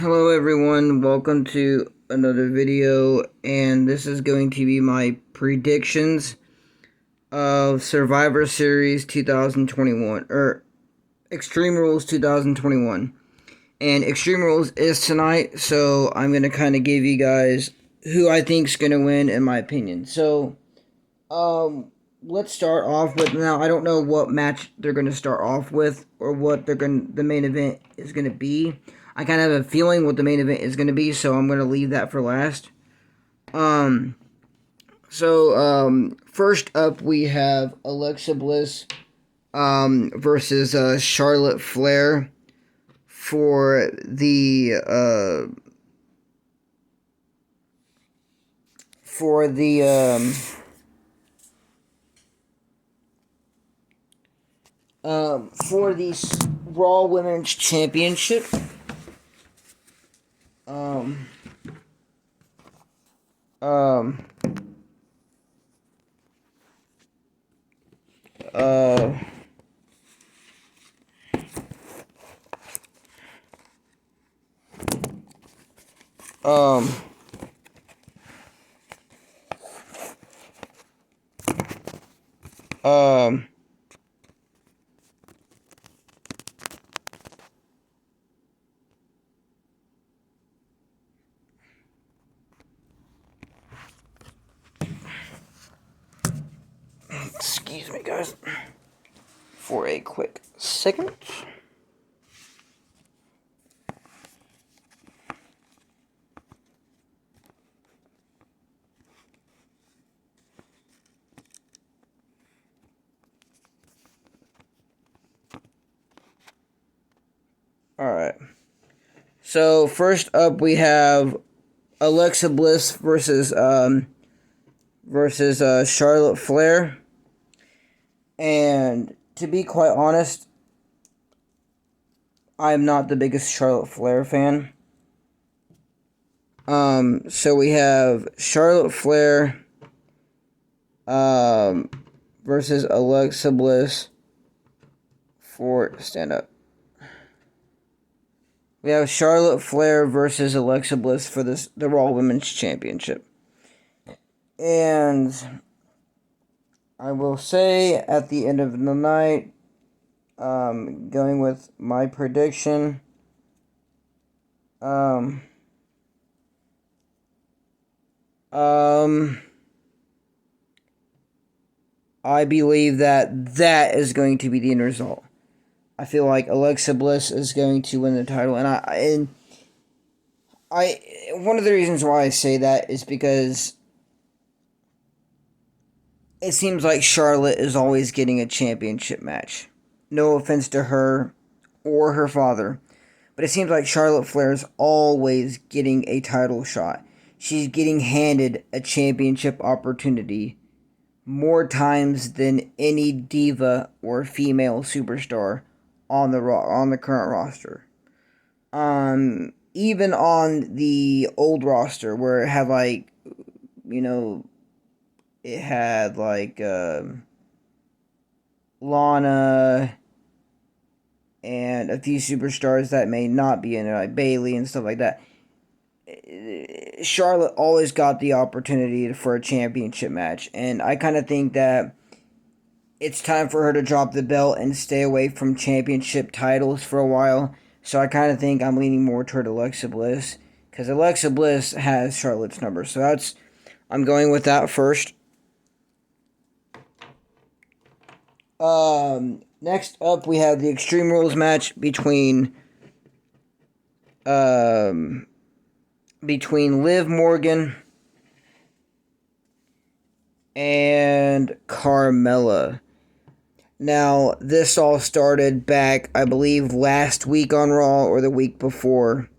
Hello everyone, welcome to another video, and this is going to be my predictions of Survivor Series 2021, or Extreme Rules 2021. And Extreme Rules is tonight, so I'm going to kind of give you guys who I think is going to win in my opinion. So, let's start off with, now I don't know what match they're going to start off with, or what the main event is going to be. I kind of have a feeling what the main event is going to be, so I'm going to leave that for last. First up we have Alexa Bliss, versus, Charlotte Flair for the, for the, for the Raw Women's Championship. Um, um, uh, um, um, excuse me, guys, for a quick second. Alright. So, first up we have Alexa Bliss versus Charlotte Flair. And to be quite honest, I'm not the biggest Charlotte Flair fan. So we have Charlotte Flair versus Alexa Bliss for stand up. We have Charlotte Flair versus Alexa Bliss for the Raw Women's Championship. And I will say at the end of the night, going with my prediction, I believe that is going to be the end result. I feel like Alexa Bliss is going to win the title, and I one of the reasons why I say that is because it seems like Charlotte is always getting a championship match. No offense to her or her father, but it seems like Charlotte Flair is always getting a title shot. She's getting handed a championship opportunity more times than any diva or female superstar on the current roster. Even on the old roster where it had Lana and a few superstars that may not be in it, like Bailey and stuff like that. Charlotte always got the opportunity for a championship match, and I kind of think that it's time for her to drop the belt and stay away from championship titles for a while. So I kind of think I'm leaning more toward Alexa Bliss, because Alexa Bliss has Charlotte's number. So I'm going with that first. Next up we have the Extreme Rules match between Liv Morgan and Carmella. Now, this all started back, I believe, last week on Raw or the week before.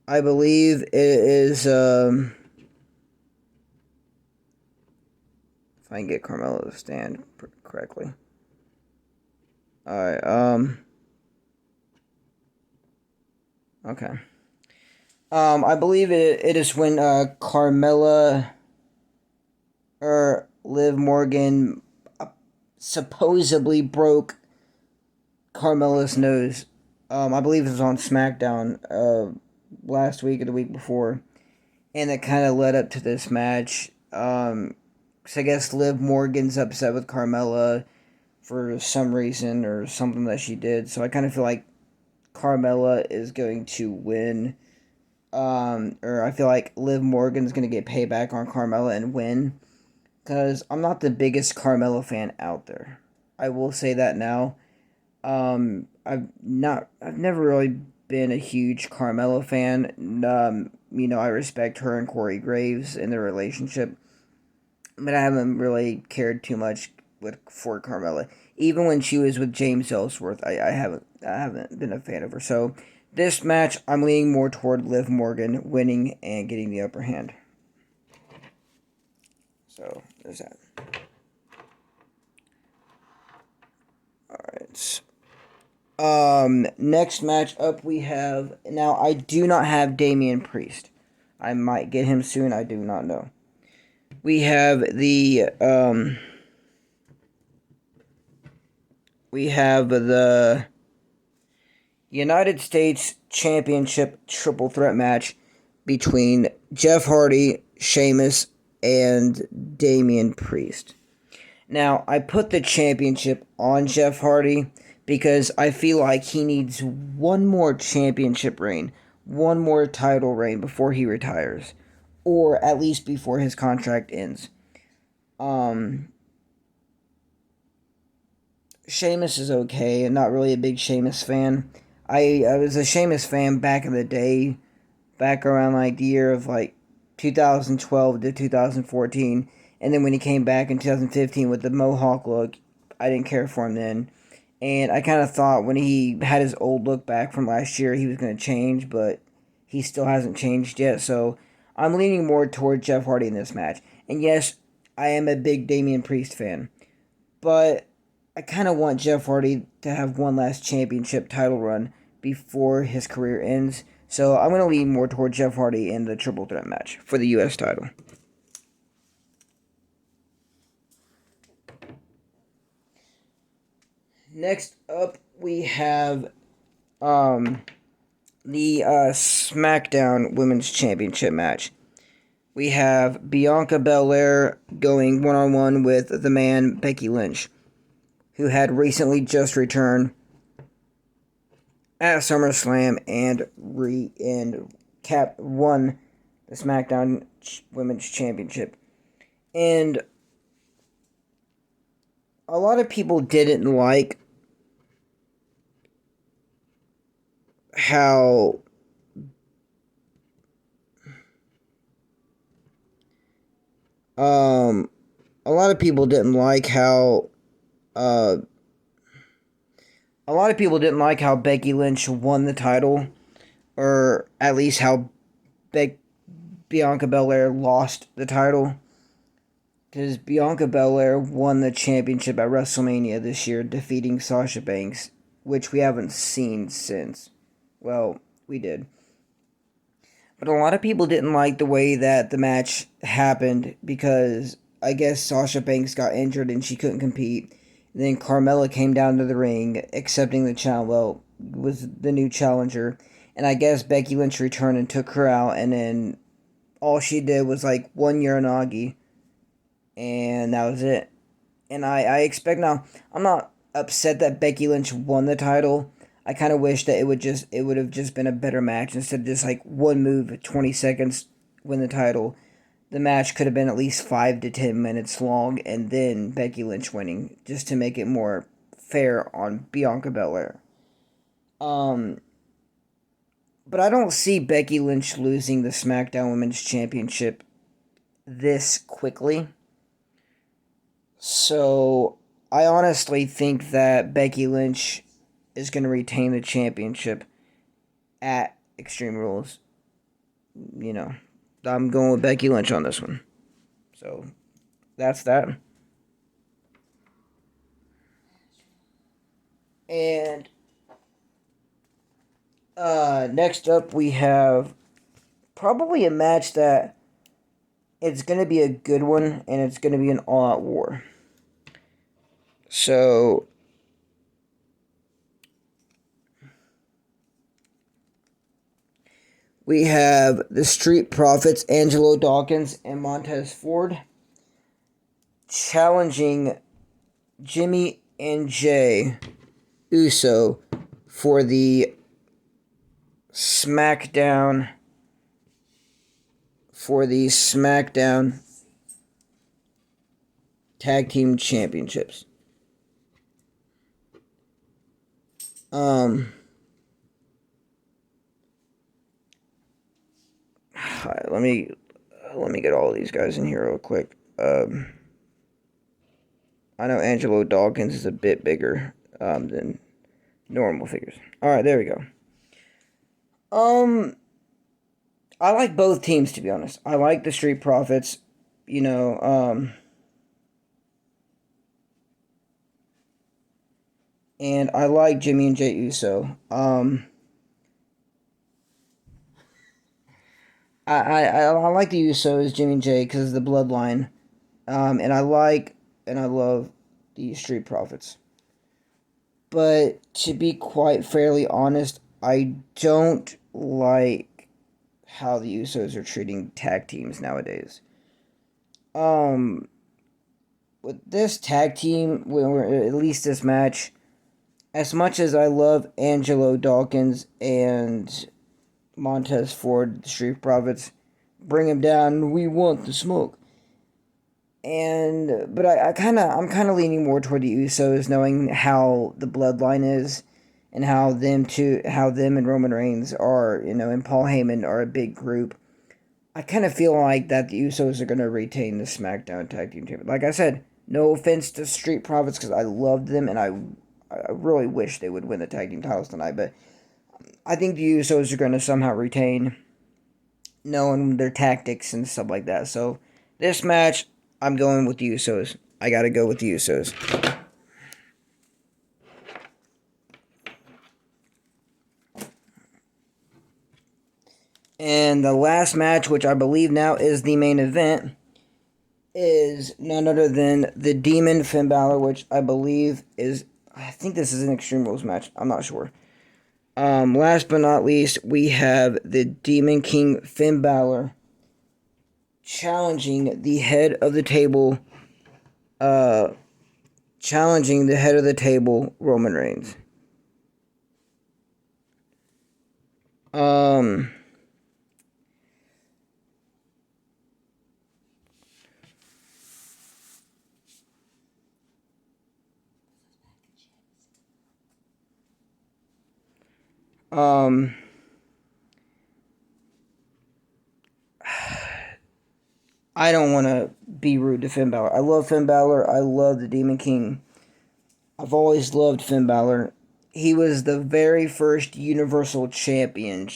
I believe it is, if I can get Carmella to stand correctly. Alright, okay. I believe it is when, Carmella, or Liv Morgan, supposedly broke Carmella's nose. I believe it was on SmackDown last week or the week before, and it kind of led up to this match. So I guess Liv Morgan's upset with Carmella for some reason or something that she did. So I kind of feel like Carmella is going to win. Or I feel like Liv Morgan's going to get payback on Carmella and win. Because I'm not the biggest Carmella fan out there. I will say that now. I've never really been a huge Carmella fan. I respect her and Corey Graves and their relationship, but I haven't really cared too much for Carmella. Even when she was with James Ellsworth, I haven't been a fan of her. So this match, I'm leaning more toward Liv Morgan winning and getting the upper hand. So there's that. Alright. Next match up we have, now I do not have Damian Priest. I might get him soon, I do not know. We have the United States Championship triple threat match between Jeff Hardy, Sheamus, and Damian Priest. Now, I put the championship on Jeff Hardy because I feel like he needs one more championship reign, one more title reign before he retires, or at least before his contract ends. Sheamus is okay. I'm not really a big Sheamus fan. I was a Sheamus fan back in the day, back around like the year of like 2012 to 2014. And then when he came back in 2015 with the Mohawk look, I didn't care for him then. And I kind of thought when he had his old look back from last year, he was going to change, but he still hasn't changed yet. So I'm leaning more toward Jeff Hardy in this match. And yes, I am a big Damian Priest fan. But I kind of want Jeff Hardy to have one last championship title run before his career ends. So I'm going to lean more toward Jeff Hardy in the triple threat match for the U.S. title. Next up, we have the SmackDown Women's Championship match. We have Bianca Belair going one-on-one with the man Becky Lynch, who had recently just returned at SummerSlam and won the SmackDown Women's Championship. And a lot of people didn't like how a lot of people didn't like how Becky Lynch won the title, or at least how Bianca Belair lost the title. Because Bianca Belair won the championship at WrestleMania this year, defeating Sasha Banks, which we haven't seen since. Well, we did. But a lot of people didn't like the way that the match happened because I guess Sasha Banks got injured and she couldn't compete. And then Carmella came down to the ring, accepting the challenge. Well, was the new challenger. And I guess Becky Lynch returned and took her out. And then all she did was like one Uranagi. And that was it. And I expect now, I'm not upset that Becky Lynch won the title. I kind of wish that it would have just been a better match instead of just like one move, 20 seconds, win the title. The match could have been at least 5 to 10 minutes long, and then Becky Lynch winning, just to make it more fair on Bianca Belair. But I don't see Becky Lynch losing the SmackDown Women's Championship this quickly. So I honestly think that Becky Lynch is going to retain the championship at Extreme Rules. You know, I'm going with Becky Lynch on this one. So, that's that. And next up we have probably a match that it's going to be a good one, and it's going to be an all-out war. So we have the Street Profits, Angelo Dawkins and Montez Ford, challenging Jimmy and Jay Uso for the SmackDown Tag Team Championships. Let me get all of these guys in here real quick. I know Angelo Dawkins is a bit bigger than normal figures. All right, there we go. I like both teams, to be honest. I like the Street Profits, and I like Jimmy and Jay Uso. I like the Usos, Jimmy and Jay, because of the bloodline. And I love the Street Profits. But to be quite fairly honest, I don't like how the Usos are treating tag teams nowadays. With this tag team, or at least this match, as much as I love Angelo Dawkins and Montez Ford, the Street Profits, bring him down, we want the smoke. But I'm kind of leaning more toward the Usos, knowing how the bloodline is, and how them and Roman Reigns are, and Paul Heyman are a big group. I kind of feel like that the Usos are going to retain the SmackDown Tag Team Championship. Like I said, no offense to Street Profits, because I loved them, and I really wish they would win the tag team titles tonight, but I think the Usos are going to somehow retain, knowing their tactics and stuff like that. So this match, I'm going with the Usos. I got to go with the Usos. And the last match, which I believe now is the main event, is none other than the Demon Finn Balor, which I think this is an Extreme Rules match. I'm not sure. Last but not least, we have the Demon King Finn Balor challenging the head of the table, Roman Reigns. I don't want to be rude to Finn Balor. I love Finn Balor. I love the Demon King. I've always loved Finn Balor. He was the very first Universal Champion,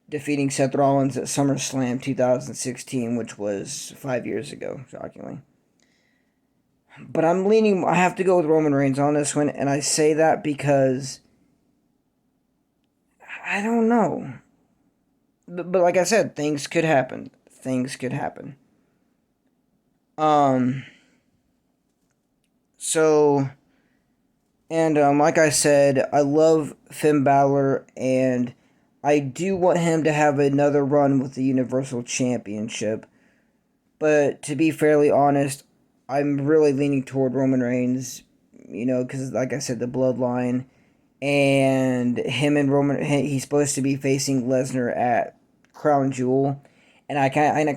defeating Seth Rollins at SummerSlam 2016, which was 5 years ago, shockingly. But I have to go with Roman Reigns on this one, and I say that because I don't know. But like I said, things could happen. So, and like I said, I love Finn Balor, and I do want him to have another run with the Universal Championship. But to be fairly honest, I'm really leaning toward Roman Reigns, because like I said, the bloodline, and he's supposed to be facing Lesnar at Crown Jewel, and I kind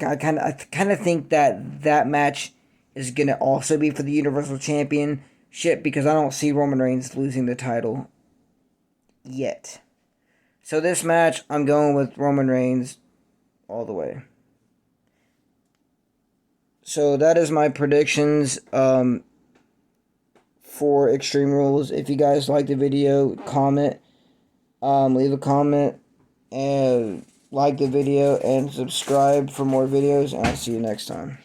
of think that match is gonna also be for the Universal Championship, because I don't see Roman Reigns losing the title yet. So this match, I'm going with Roman Reigns all the way. So that is my predictions for Extreme Rules. If you guys like the video, comment, leave a comment, and like the video, and subscribe for more videos, and I'll see you next time.